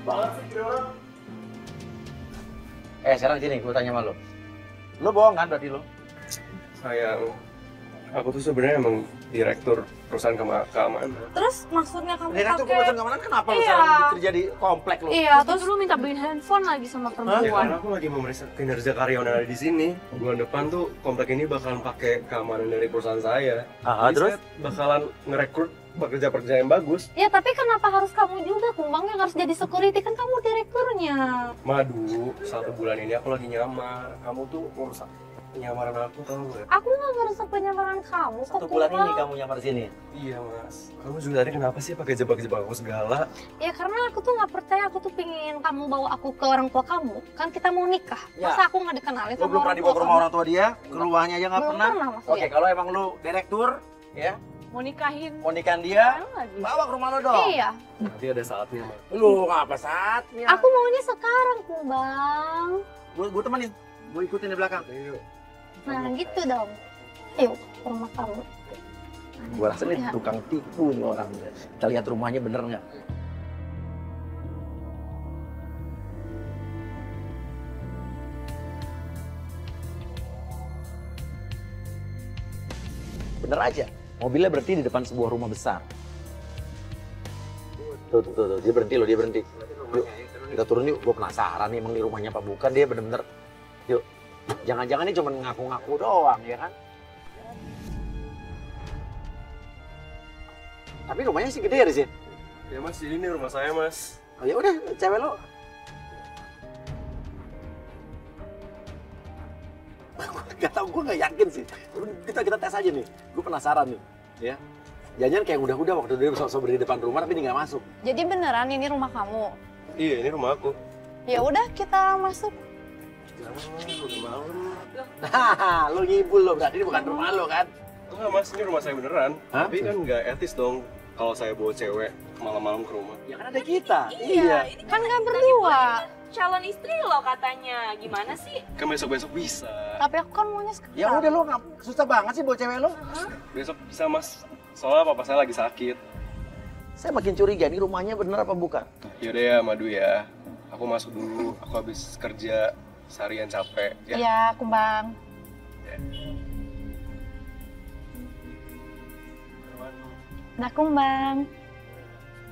banget sih kira orang. Sekarang sini, gue tanya sama lo. Lo bohong kan berarti lo? Sayang, aku tuh sebenarnya emang direktur perusahaan keamanan. Terus maksudnya kamu Direktur pakai? perusahaan keamanan kenapa lo Iya. sekarang kerja di komplek lo? Iya, Terus terus lu minta beliin handphone lagi sama Ya perempuan. karena aku lagi memeriksa kinerja karyawan yang ada di sini. Bulan depan tuh komplek ini bakalan pakai keamanan dari perusahaan saya. Ah, Jadi terus? saya bakalan ngerekrut pekerja-pekerja yang bagus. ya tapi kenapa harus kamu juga Kumbang yang harus jadi security, kan kamu direkturnya. Madu, 1 bulan ini aku lagi nyamar. Kamu tuh merusak penyamaran aku, tau gak? Aku nggak ngerusak penyamaran kamu kok, 1 bulan ini Kumbang. kamu nyamar sini. Iya mas. Kamu juga tadi kenapa sih pakai jebak-jebak aku segala? Ya karena aku tuh nggak percaya, aku tuh pingin kamu bawa aku ke orang tua kamu. Kan kita mau nikah. Ya. Masa aku nggak dikenalin Lo sama belum pernah orang dibawa tua ke rumah kamu? orang tua dia, ke rumahnya aja nggak Belum pernah. pernah, Mas Oke, Uya. kalau emang lo direktur, ya, Mau nikahin mau nikahin dia, sekarang lagi. bawa ke rumah lo dong. Iya. Nanti ada saatnya mas. Lu ngapa saatnya? Aku maunya sekarang, Kumbang. Gue temenin, gue ikutin di belakang. Ayo. Nah, gitu dong. Ayo ke rumah kamu. Gue rasa nih Ya. tukang tipu nih orang. Kita lihat rumahnya bener nggak? Bener aja, mobilnya berhenti di depan sebuah rumah besar. Tuh, dia berhenti loh, dia berhenti. Yuk, kita turun yuk, gue penasaran nih emang di rumahnya apa bukan, dia bener-bener. Yuk, jangan-jangan ini cuma ngaku-ngaku doang, ya kan? Tapi rumahnya sih gede ya di sini. Ya mas, ini nih rumah saya mas. Oh ya udah, cewek lo. Gak tau, gue gak yakin sih. Kita tes aja nih. Gue penasaran nih, ya. Jangan kayak udah-udah waktu dia sok-sok berdiri depan rumah tapi dia nggak masuk. Jadi beneran ini rumah kamu? Iya, ini rumah aku. Ya udah kita masuk. Jangan, udah malam. Hahaha, lo ngibul lo, berarti ini bukan rumah lo kan? Enggak mas, ini rumah saya beneran. Hah? Tapi kan nggak etis dong kalau saya bawa cewek malam-malam ke rumah. Ya kan ada kita. Ini Kan nggak berdua. calon istri lo katanya. Gimana sih? Kan besok-besok bisa. Tapi aku kan maunya sekarang. Ya udah lo, susah banget sih buat cewek lo. Besok bisa mas. Soalnya papa saya lagi sakit. Saya makin curiga, ini rumahnya bener apa bukan? Yaudah ya Madu ya. Aku masuk dulu. Aku habis kerja seharian capek. Ya. Iya, Kumbang. Dah Kumbang.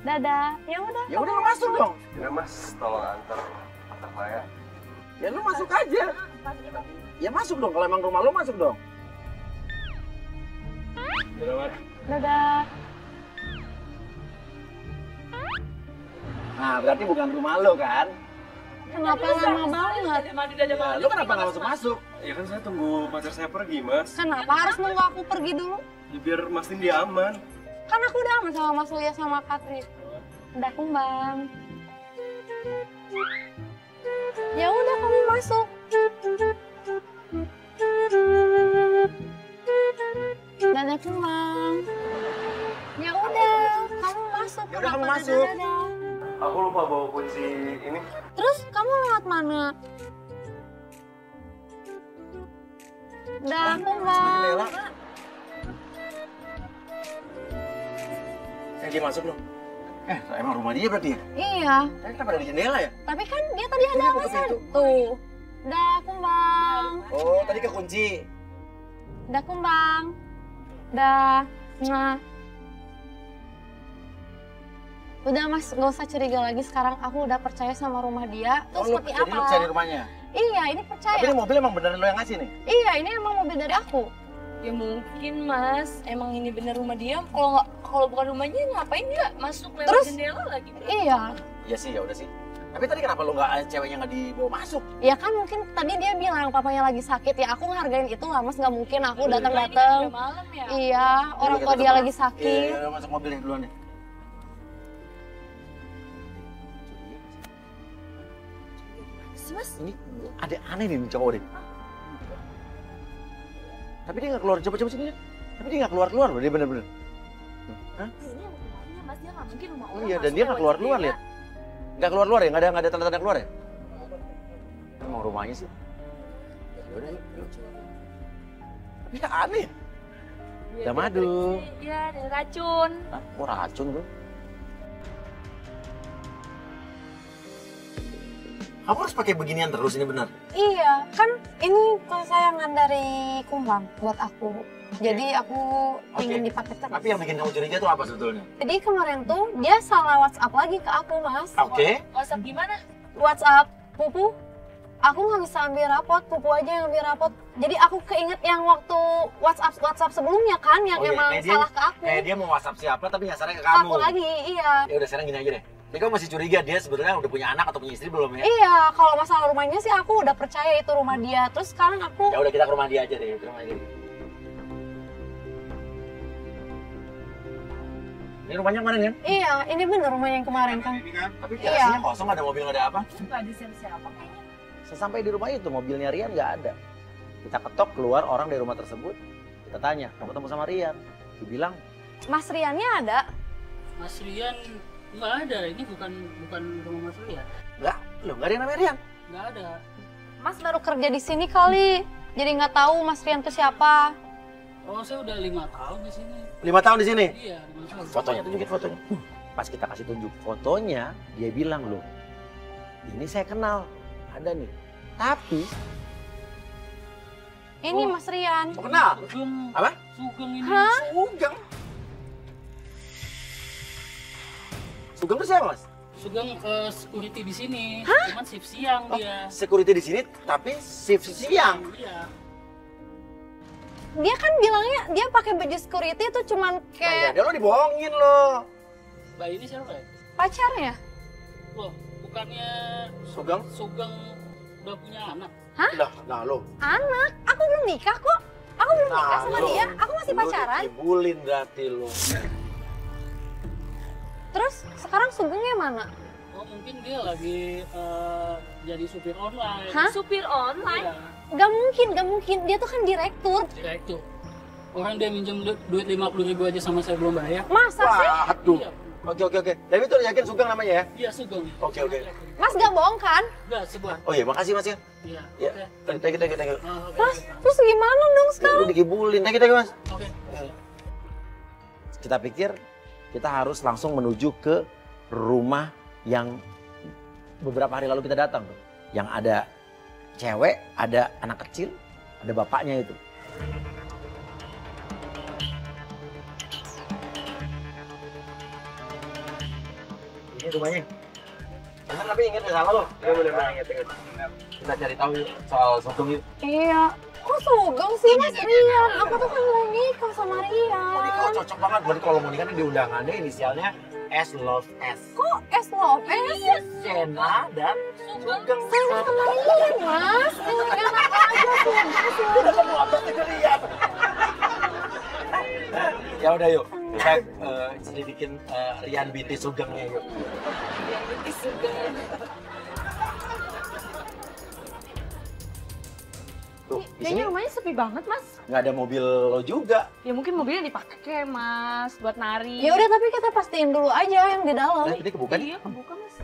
Dadah. Ya udah. Ya udah lo masuk dong. Ya mas, tolong antar saya. Ya lo masuk aja. Ya masuk dong, kalau emang rumah lo masuk dong. Yaudah mas. Dadah. Nah, berarti bukan rumah lo kan? Kenapa lama banget? Nah, lo kenapa nggak masuk-masuk? Ya kan saya tunggu pacar saya pergi mas. Kenapa harus nunggu aku pergi dulu? Ya, biar mastiin dia aman. Kan aku udah aman sama Mas Uya sama Katri. Udah Kumbang. Ya udah kamu masuk. Dadah Kumbang. Ya udah, kamu masuk. Ya udah, kamu Kenapa masuk. dadah? Aku lupa bawa kunci ini. Terus kamu lewat mana? Dah Kumbang. Jendela. Dia masuk lo. Emang rumah dia berarti ya? Iya, Kenapa ada di jendela ya? tapi kan dia tadi ada Dia buka alasan. pintu. Tuh. Dah Kumbang. Oh, tadi kekunci. Dah Kumbang. Dah. Nah. Udah Mas, gak usah curiga lagi, sekarang aku udah percaya sama rumah dia. Terus lo, seperti jadi lo apa? cari rumahnya? Iya, ini Tapi percaya. ini mobil emang beneran lo yang ngasih nih? Iya, ini emang mobil dari aku. Ya mungkin mas, emang ini bener rumah dia. Kalau bukan rumahnya ngapain dia masuk lewat Terus? jendela lagi? Iya. Iya sih, ya udah sih. Tapi tadi kenapa lo ceweknya nggak dibawa masuk? Ya kan mungkin tadi dia bilang papanya lagi sakit ya. Aku ngehargain itu lah Mas, nggak mungkin aku Udah datang-datang. malam ya. Iya, orang tua dia lagi sakit. Iya, masuk mobilnya duluan ya. Sih mas, Ini ada aneh nih cowok deh. Tapi dia nggak keluar, coba sini ya. Tapi dia nggak keluar loh, dia bener-bener. Hah? kayaknya rumahnya mas, dia nggak mungkin rumah Oh orang. iya, dan masuk dia nggak lewat keluar jendela. lihat. Nggak keluar ya, nggak ada tanda-tanda keluar ya. Emang rumahnya sih. Ya udah yuk. Tapi aneh. Iya, Udah madu. Iya, ada racun. Hah? Kok racun bro? Kamu harus pakai beginian terus, ini benar? Iya, kan ini kesayangan dari Kumbang buat aku. Jadi aku ingin dipakai terus. Tapi yang bikin kamu curiga tuh apa sebetulnya? Jadi kemarin tuh dia salah WhatsApp lagi ke aku, Mas. Oke. WhatsApp gimana? WhatsApp, Pupu. Aku nggak bisa ambil rapot, Pupu aja yang ambil rapot. Jadi aku keinget yang waktu WhatsApp sebelumnya kan, yang Oh iya, emang kayak dia- salah ke aku. Kayak dia mau WhatsApp siapa tapi nyasarnya ke kamu. Aku lagi, iya. Ya udah sekarang gini aja deh. Jadi kamu masih curiga dia sebetulnya udah punya anak atau punya istri belum ya? Iya, kalau masalah rumahnya sih aku udah percaya itu rumah dia. Terus sekarang aku Ya udah kita ke rumah dia aja deh, ke rumah dia. Ini rumahnya kemarin kan? iya, ini bener rumahnya yang kemarin kan. Tapi Iya. garasinya kosong, ada mobil nggak ada apa? Nggak ada siapa kayaknya. Sesampai di rumah itu mobilnya Rian nggak ada. Kita ketok keluar orang dari rumah tersebut. Kita tanya, mau ketemu sama Rian? Dibilang, Mas Riannya ada. Mas Rian nggak ada, ini bukan rumah Mas Rian. nggak, loh nggak ada yang namanya Rian. Nggak ada. Mas baru kerja di sini kali. Jadi nggak tahu Mas Rian itu siapa. Oh, saya udah 5 tahun di sini. 5 tahun di sini? Iya, 5 tahun. Fotonya, tunjukin fotonya. Pas kita kasih tunjuk fotonya, dia bilang loh, ini saya kenal, ada nih. Tapi, Ini Mas Rian. mau kenal? Sugeng. Apa? Sugeng ini. Hah? Sugeng. Sugeng itu siapa mas? Sugeng security di sini. Cuman shift siang dia. Security di sini, tapi shift siang. Iya. Dia kan bilangnya dia pakai baju security itu cuman Nah, kayak ya, lo dibohongin lo. Mbak ini siapa ya? pacarnya. Loh, bukannya Sugeng? Sugeng udah punya anak? Udah, nah lo. Anak, aku belum nikah kok. Aku belum nikah sama lo. dia. Aku masih Lo pacaran. dikibulin berarti lo. Terus sekarang Sugengnya mana? Oh, mungkin dia lagi jadi supir online. Hah? Supir online? Iya, Gak mungkin. Dia tuh kan direktur. direktur. Orang dia minjem duit 50.000 aja sama saya belum bayar. Masa sih? Waduh. Iya. Oke. Tapi itu yakin Sugeng namanya ya? Iya, Sugeng. Oke. Mas gak bohong kan? Enggak, sebuah. Oh iya, makasih mas ya. Iya. Ya, Oke. thank you. Oke. Mas, terus gimana dong sekarang? Lu dikibulin, thank you mas. Oke. Kita pikir kita harus langsung menuju ke rumah yang beberapa hari lalu kita datang tuh. Yang ada cewek, ada anak kecil, ada bapaknya itu. Ini rumahnya. Bener tapi inget gak salah lo? Iya bener. Inget. Kita cari tahu soal Sugeng yuk. Iya. Kok Sugeng sih Mas Rian? Aku tuh kan mau nikah sama Rian. Oh, ini kalau cocok banget berarti kalau mau nikah nih di undangannya inisialnya S Love S. Kok S Love S? Sena dan Sugeng. Sama Rian Mas. Ini enak aja Sugeng. Udah kamu atas itu lihat. Ya udah yuk, kita selidikin Rian binti Sugengnya yuk. Tuh, di sini Kayaknya rumahnya sepi banget, Mas. nggak ada mobil lo juga. Ya mungkin mobilnya dipakai, Mas, buat nari. Ya udah tapi kita pastiin dulu aja yang di dalam. Nah, ini kebuka nih. Iya, kebuka, Mas.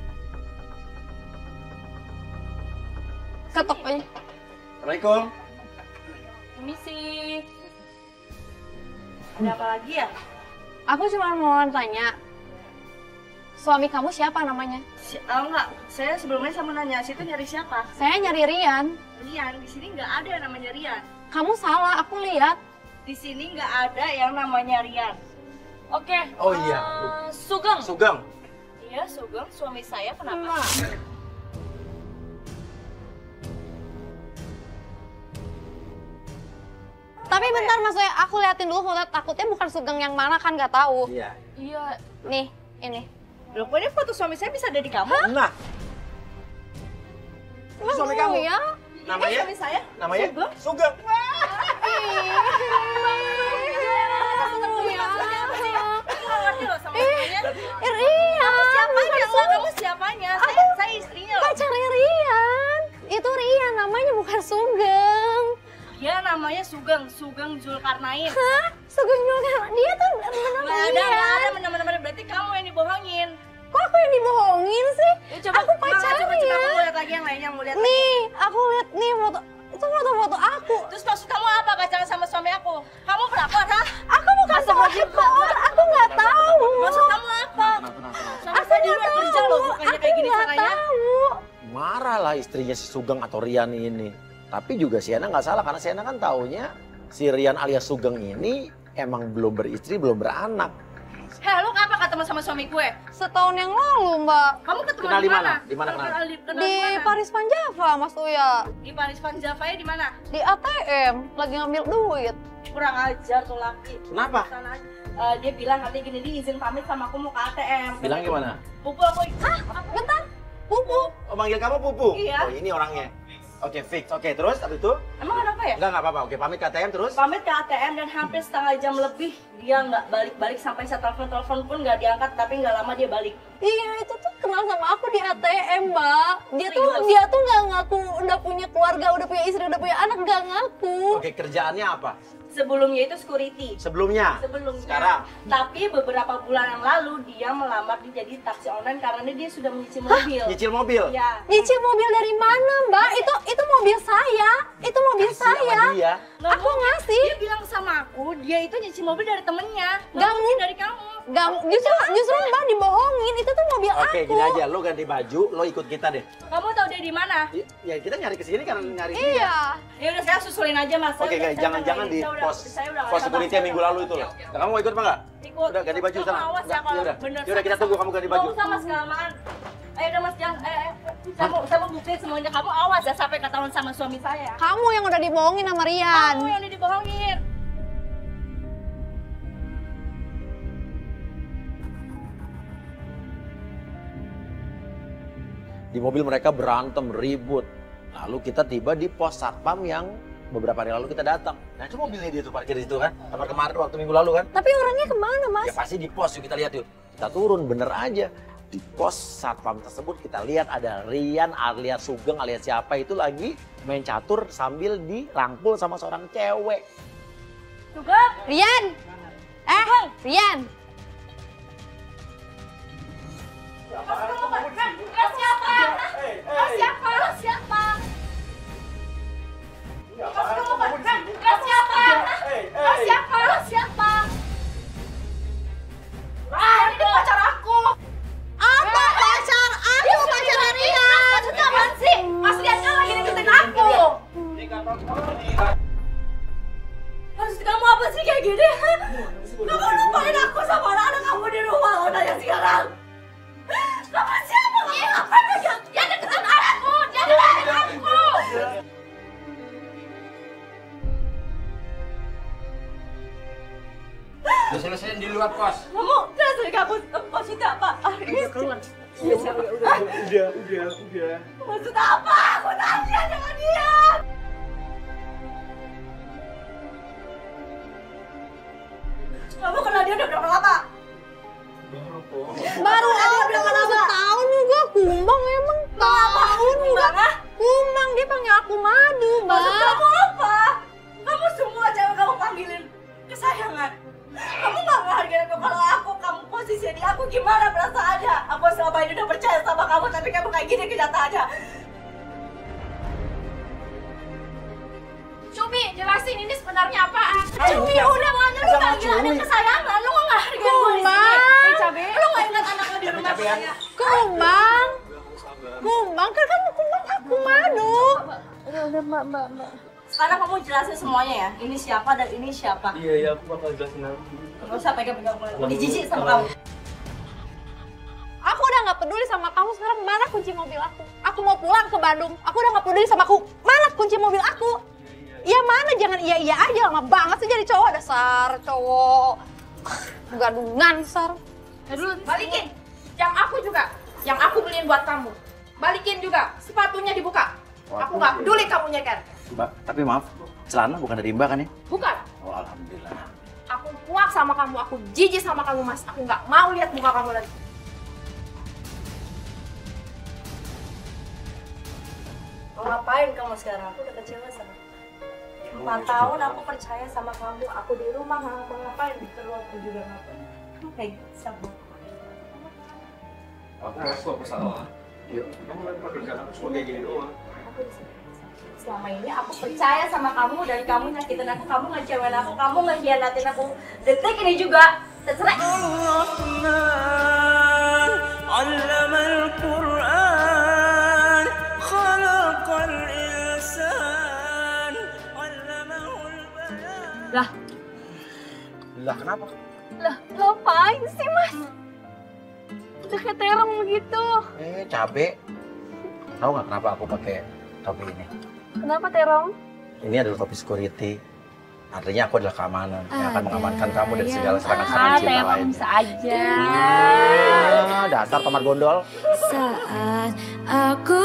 Ketok aja. Assalamualaikum. Permisi. Ada apa lagi ya? Aku cuma mau tanya. Suami kamu siapa namanya? Enggak, saya sebelumnya sama nanya, situ nyari siapa? Saya nyari Rian. Rian, di sini nggak ada yang namanya Rian. Kamu salah, aku lihat. Di sini nggak ada yang namanya Rian. Oke. Oh iya. Sugeng. Sugeng. Iya, Sugeng, suami saya kenapa? Tapi bentar maksudnya aku liatin dulu foto, takutnya bukan Sugeng yang mana kan nggak tahu. Iya. Iya. Nih, ini. Loh, kok ini foto suami saya bisa ada di kamu? Nah, Mas suami tahu kamu? ya? namanya? Suami saya? Namanya? Sugeng. Ngerti loh sama namanya. Rian. Siapanya? Kamu siapanya? Saya istrinya loh. Pacarnya Rian. Itu Rian, namanya bukan Sugeng. Ya namanya Sugeng, Sugeng Zulkarnain. Hah? Sugeng juga. Dia tuh bener-bener Nggak ada bener-bener berarti kamu yang dibohongin. Kok aku yang dibohongin sih? Aku pacarnya. Coba kamu lihat lagi yang lainnya, mau lihat lagi. Nih, aku lihat nih foto. Itu foto-foto aku. Terus maksud kamu apa pacaran sama suami aku? Kamu pelakor, ha? Aku bukan pelakor. Aku nggak tahu. Maksud kamu apa? Sama saya di luar kerja loh, bukannya kayak gini Aku nggak caranya. tahu. marah lah istrinya si Sugeng atau Rian ini. Tapi juga Sienna nggak salah karena Sienna kan taunya si Rian alias Sugeng ini emang belum beristri, belum beranak. Heh, lu kapan ketemu sama suami gue? Setahun yang lalu, Mbak. Kamu ketemu Kenal di di mana? mana? Di mana kenal? Di Paris Van Java, Mas Uya. Di Paris Van Java di mana? Di ATM, lagi ngambil duit. Kurang ajar tuh laki. Kenapa? Dia bilang katanya gini, dia izin pamit sama aku mau ke ATM. Bilang gimana? Pupu aku. Bentar, Pupu. Oh, manggil kamu Pupu? Iya. Oh, ini orangnya. Oke, fix. Oke, terus habis itu? Emang kenapa ya? Enggak apa-apa. Oke, pamit ke ATM terus? Pamit ke ATM dan hampir setengah jam lebih dia nggak balik-balik, sampai saya telepon pun nggak diangkat, tapi nggak lama dia balik. Iya, itu tuh kenal sama aku di ATM, Mbak. Dia tuh nggak ngaku udah punya keluarga, udah punya istri, udah punya anak, nggak ngaku. Oke, kerjaannya apa? Sebelumnya itu security. Sebelumnya? Sekarang? Tapi beberapa bulan yang lalu dia melamar jadi taksi online karena dia sudah menyicil mobil. Nyicil mobil? Ya. Nyicil mobil dari mana, Mbak? Itu mobil saya. Itu mobil saya. Dia? Aku ngasih. Dia bilang sama aku, dia itu nyicil mobil dari temennya. Nggak mungkin dari kamu. Justru Mbak dibohongin. Itu tuh mobil aku. Oke, gini aja. Lo ganti baju, lo ikut kita deh. Kamu tahu dia di mana? Ya, kita nyari kesini karena nyari dia. Iya. Ya udah, saya susulin aja, Mas. Oke, guys, jangan-jangan di pos security yang minggu lalu itu loh. Nah, kamu mau ikut apa enggak? Ikut. Udah ganti baju sana. Awas ya kalau bener. Yaudah, kita tunggu kamu ganti baju. Nggak usah, Mas, kelamaan. Ayo udah, Mas, jangan. Saya mau buktiin semuanya. Kamu awas ya sampai ketahuan sama suami saya. Kamu yang udah dibohongin sama Rian. Kamu yang udah dibohongin. Di mobil mereka berantem, ribut. Lalu kita tiba di pos satpam yang beberapa hari lalu kita datang. Nah, itu mobilnya dia tuh parkir di situ kan. Kamar kemarin waktu minggu lalu kan. Tapi orangnya kemana, Mas? Ya pasti di pos, yuk kita lihat yuk. Kita turun, bener aja. Di pos satpam tersebut kita lihat ada Rian alias Sugeng alias siapa itu lagi main catur sambil dirangkul sama seorang cewek. Sugeng! Rian! Rian! Siapa? Ini pacar aku. Apa pacar aku? Pacar Rian? Maksudnya apa sih? Mas Rian kan lagi deketin aku. Maksud kamu apa sih kayak gini? Kamu lupain aku sama anak kamu di rumah, nanya sekarang. Kamu siapa? Kamu ngapain aja? Dia deketin anakku, dia deketin aku. Udah selesai di luar pos. Kamu selesai kamu maksudnya apa? Udah keluar. Udah. Maksud apa? Aku tanya dengan dia. Kamu kenal dia udah berapa lama? Baru setahun juga, kumbang emang tahun juga. Kumbang, dia panggil aku Madu, Mbak. Maksud kamu apa? Kamu semua cewek kamu panggilin kesayangan. Kamu gak ngehargain aku. Kalau kamu posisinya di aku, gimana perasaannya? Aku selama ini udah percaya sama kamu, tapi kamu kayak gini kenyataannya. Cumi, jelasin ini sebenarnya apaan? Cumi, udah mana lu panggil anak kesayangan? Lu gak ngehargain gue di sini. Kumbang. Lu gak ingat anak lu di rumah saya? Kumbang. Kumbang, kan kumbang aku Madu. Udah, Mbak. Sekarang kamu jelasin semuanya ya. Ini siapa dan ini siapa. Iya, aku bakal jelasin nanti. Gak usah pegang-pegang mulai. Udah jijik sama kamu. Aku udah gak peduli sama kamu, sekarang mana kunci mobil aku? Aku mau pulang ke Bandung, aku udah gak peduli sama aku. Mana kunci mobil aku? Iya mana, jangan iya-iya aja, lama banget sih jadi cowok. Dasar cowok gadungan, Sar. Balikin. Yang aku juga. Yang aku beliin buat kamu. Balikin juga. Sepatunya dibuka. Aku nggak peduli kamu nyeker. Mbak, tapi maaf, celana bukan dari Mbak kan ya? Bukan. Oh, alhamdulillah. Aku muak sama kamu. Aku jijik sama kamu, Mas. Aku nggak mau lihat muka kamu lagi. Mau ngapain kamu sekarang? Aku udah kecewa sama kamu. 4 tahun aku percaya sama kamu. Aku di rumah nggak ngapa-ngapain. Keluar aku juga ngapain. Kamu kayak gitu. Aku salah. Iya, kamu kan pekerjaan aku cuma kayak gini doang. Selama ini aku percaya sama kamu, dari kamu nyakitin aku, kamu ngecewain aku, kamu ngehianatin aku. Detik ini juga terserah. علم القرآن Lah kenapa? Lah, ngapain sih, Mas? Udah kayak terong begitu. Cabe. Tahu nggak kenapa aku pakai topi ini? Kenapa terong? Ini adalah topi security. Artinya aku adalah keamanan yang akan mengamankan kamu dari segala serangan-serangan cinta terong lainnya. saja. Dasar tomat gondol. Saat aku